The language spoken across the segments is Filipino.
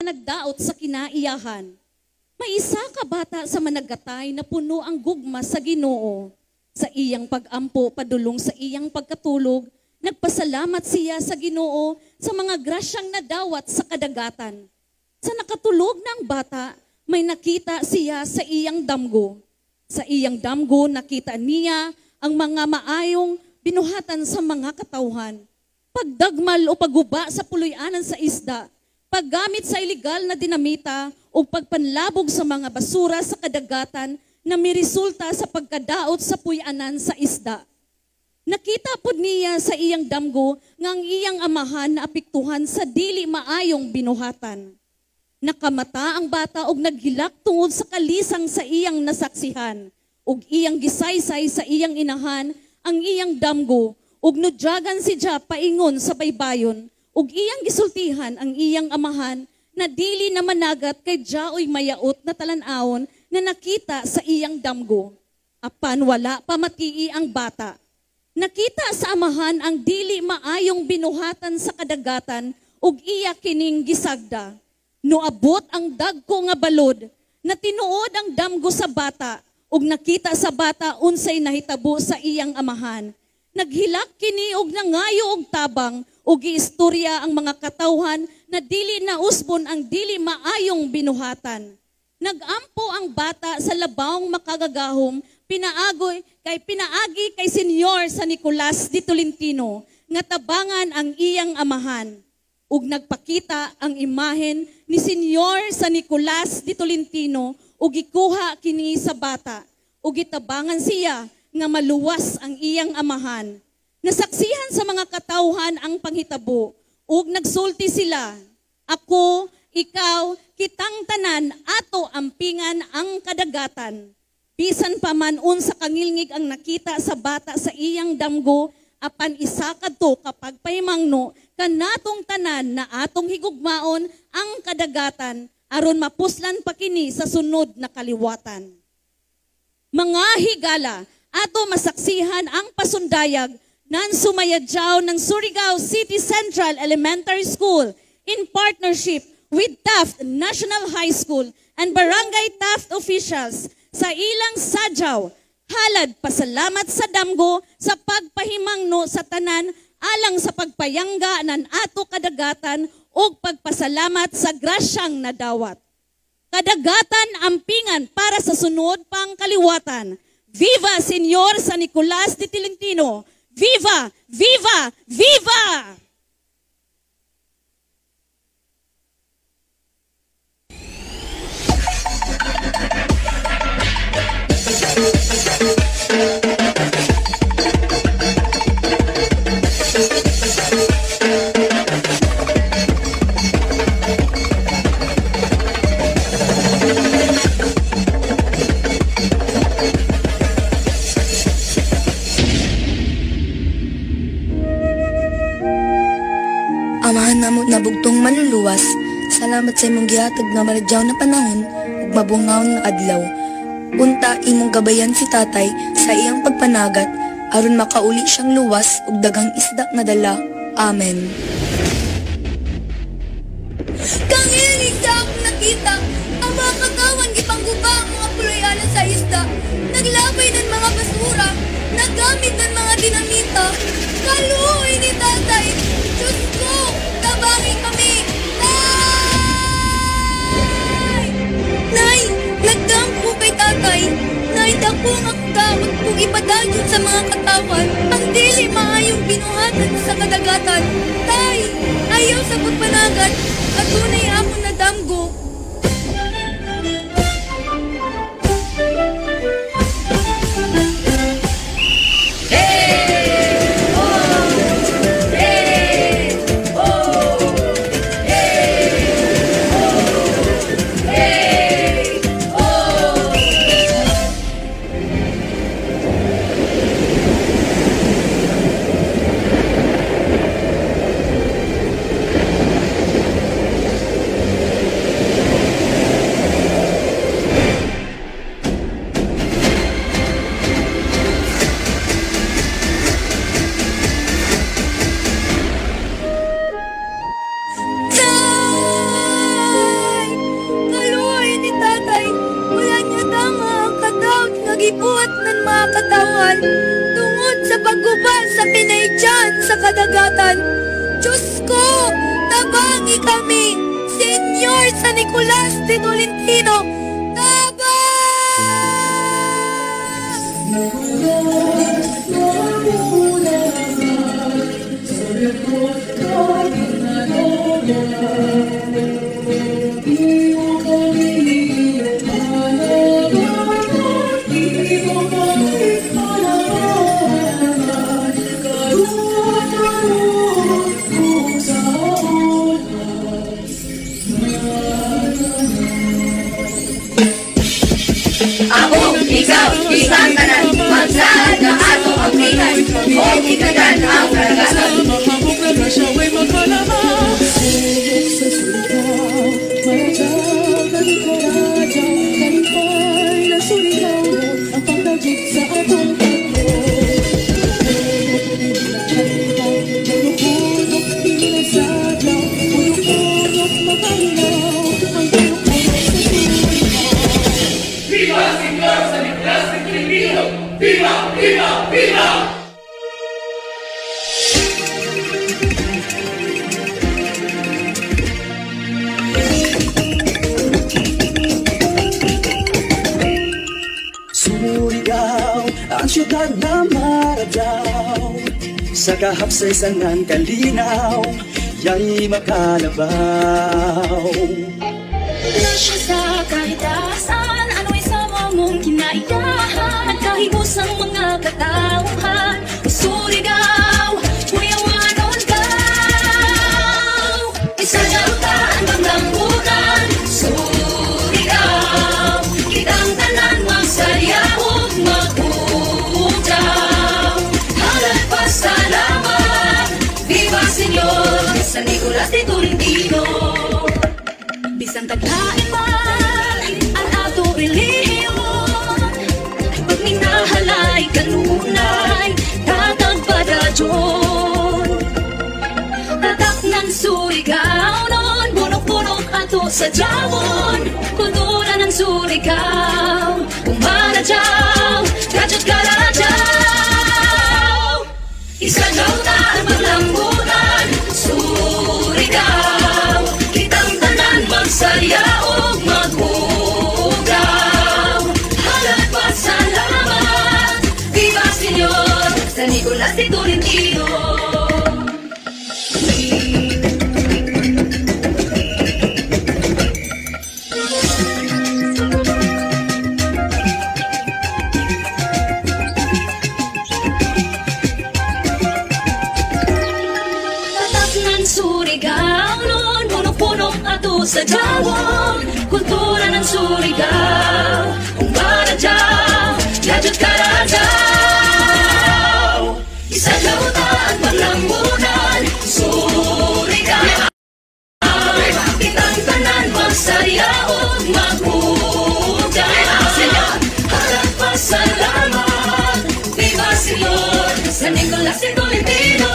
nagdaot sa kinaiyahan. May isa ka bata sa managatay na puno ang gugma sa Ginoo. Sa iyang pag-ampo padulong sa iyang pagkatulog, nagpasalamat siya sa Ginoo sa mga grasyang nadawat sa kadagatan. Sa nakatulog ng bata, may nakita siya sa iyang damgo. Sa iyang damgo nakita niya ang mga maayong binuhatan sa mga katawhan. Pagdagmal o pagguba sa puluyanan sa isda, paggamit sa ilegal na dinamita o pagpanlabog sa mga basura sa kadagatan na may resulta sa pagkadaot sa puyanan sa isda. Nakita po niya sa iyang damgo nga ang iyang amahan na apektuhan sa dili maayong binuhatan. Nakamata ang bata og naghilak tungod sa kalisang sa iyang nasaksihan, og iyang gisaysay sa iyang inahan ang iyang damgo, ug nudyagan si Diya paingon sa baybayon, ug iyang gisultihan ang iyang amahan na dili na managat kay Diya oy mayaot na talan-awon na nakita sa iyang damgo. Apan wala pa matii ang bata. Nakita sa amahan ang dili maayong binuhatan sa kadagatan ug iya kining gisagda. Noabot ang dagko nga balod na tinuod ang damgo sa bata ug nakita sa bata unsay nahitabo sa iyang amahan. Naghilak kini og nangayo og tabang ug giistorya ang mga katawhan na dili na usbon ang dili maayong binuhatan. Nagampo ang bata sa labawng makagagahom, pinaagi kay Senyor sa Nicolas de Tolentino, nga tabangan ang iyang amahan. Ug nagpakita ang imahen ni Senyor sa Nicolas de Tolentino, ug gikuha kini sa bata, ug gitabangan siya nga maluwas ang iyang amahan. Nasaksihan sa mga katawhan ang panghitabo, ug nagsulti sila, "Ako, ikaw, kitang tanan, ato ampingan ang kadagatan." Bisan pa man unsa kangilngig ang nakita sa bata sa iyang damgo, apan isa kadto kapag pahimangno kanatong tanan na atong higugmaon ang kadagatan aron mapuslan pa kini sa sunod na kaliwatan. Mga higala, ato masaksihan ang pasundayag nan sumayadyaw ng Surigao City Central Elementary School in partnership with Taft National High School and Barangay Taft officials sa ilang sadyaw, halad pasalamat sa damgo sa pagpahimangno sa tanan alang sa pagpayangga nan ato kadagatan o pagpasalamat sa grasyang nadawat. Kadagatan ampingan para sa sunod pang kaliwatan. Viva Senyor San Nicolas de Tolentino! Viva! Viva! Viva! Amahan namo nabugtong maluluwas, salamat sa imong gihatag nga maladyaw na panahon ug mabungawon nga adlaw. Unta imong gabayan si tatay sa iyang pagpanagat aron makauli siyang luwas ug daghang isda nga dala. Amen. Kangilingig sa akong nakita, ang mga katawan gipangguba ang mga puluyanan sa isda, naglabay ng mga basura, nagamit ng mga dinamita. Kaluoy ni tatay! Diyos ko! Tabangin kami! Nay! Nay! Nagdang po kay tatay! Nay, dako nga kagamot kung ipadagod sa mga katawan ang dili maayong binuhatan sa kadagatan. Tay! Ayaw sa pagpanagat at tunay ako na damgo. katawan tungod sa pagguba sa pinaytiyan sa kadagatan. Diyos ko, tabangi kami, Senyor San Nicolas de Tolentino, tabang! Ako, ikaw, isang tanan, magsaad ng atong amplihan, o ikagan ang karagasan. Mahabog na grasya, way magpalabaw. Sa surikaw, marajaw, kalikarajaw, kalipay na surikaw, ang pagkajig sa atong pagko. Pulok-pulok, pinasadlaw, pulok-pulok, makalilaw, ang pulok-pulok sa surikaw. Viva Señor San Nicolás de Tolentino! ¡Viva, viva, viva! Surigao, ang syudad na maradaw, sa kahapsaysanan kalinaw, ya'y makalabaw. Nasya sa kahitasan, ano'y sama mong kinaiyahan, nagkahibusang mga katauhan. Surigao, kuyawanon ka, isajarutan ng lambunan. Surigao, kitang tanan magsayaw, magpujaw. Halat pasalamat, viva Señor San Nicolas de Tolentino. Bisan taglain man ang ato relihiyon, pag minahalay kanunay, tatag padadyon. Tatak ng Surigao nun, bunok-bunok ato sa jawon, kultura ng Surigao, umaradyaw, kadyat karadyaw. Isajaw na ang maglambunan, Surigao, kitang tanan magsayaw, maghugaw. Halat pasalamat, viva Señor San Nicolas de Tolentino. Surigao nun, punong-punong ato sa jawon, kultura ng Surigao, umaradyaw, yadyat karadyaw. Isajaw na ang paglambunan, Surigao, kitang tanan magsayaw, maghugaw. Halat pasalamat, viva Señor San Nicolas de Tolentino.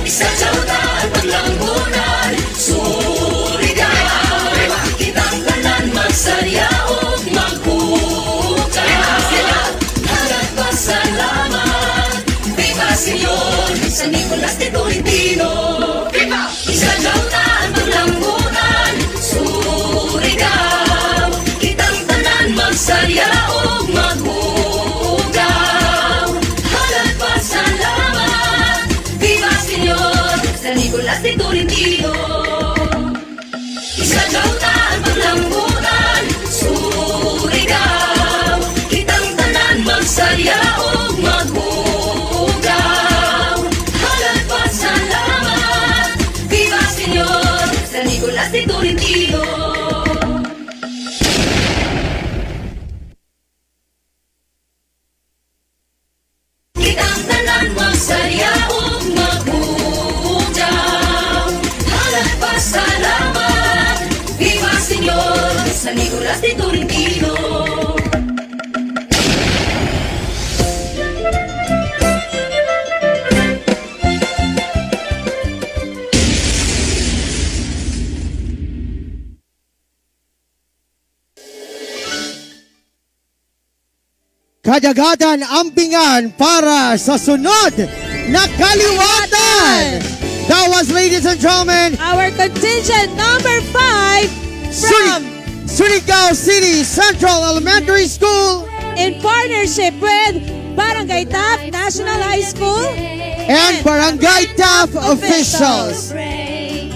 Isajaw na ang paglambunan, Surigao, kitang tanan magsayaw, maghugaw. Halat pasalamat, viva Señor San Nicolas de Tolentino. Isajaw na ang paglambunan, Surigao, kitang tanan magsayaw, maghugaw. Halat pasalamat, viva Señor San Nicolas de Tolentino. Isajaw na ang paglambunan, Surigao, kitang tanan magsayaw, maghugaw. Halat pasalamat, viva Señor San Nicolas de Tolentino. Kitang tanan magsayaw, maghugaw. Halat pasalamat, viva Señor San Nicolas de Tolentino. kadagatan ampingan para sa sunod na kaliwatan. That was, ladies and gentlemen, our contingent number 5 from Surigao City Central Elementary School in partnership with Barangay Taft National High School and Barangay Taft officials.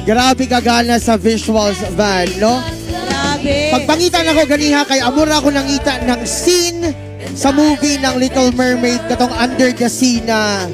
Grabe kagana sa visuals, Van, no? Grabe. Pagpangitan ako ganiha kay amura ako nangita ng scene sa movie ng Little Mermaid katong Under the Sea na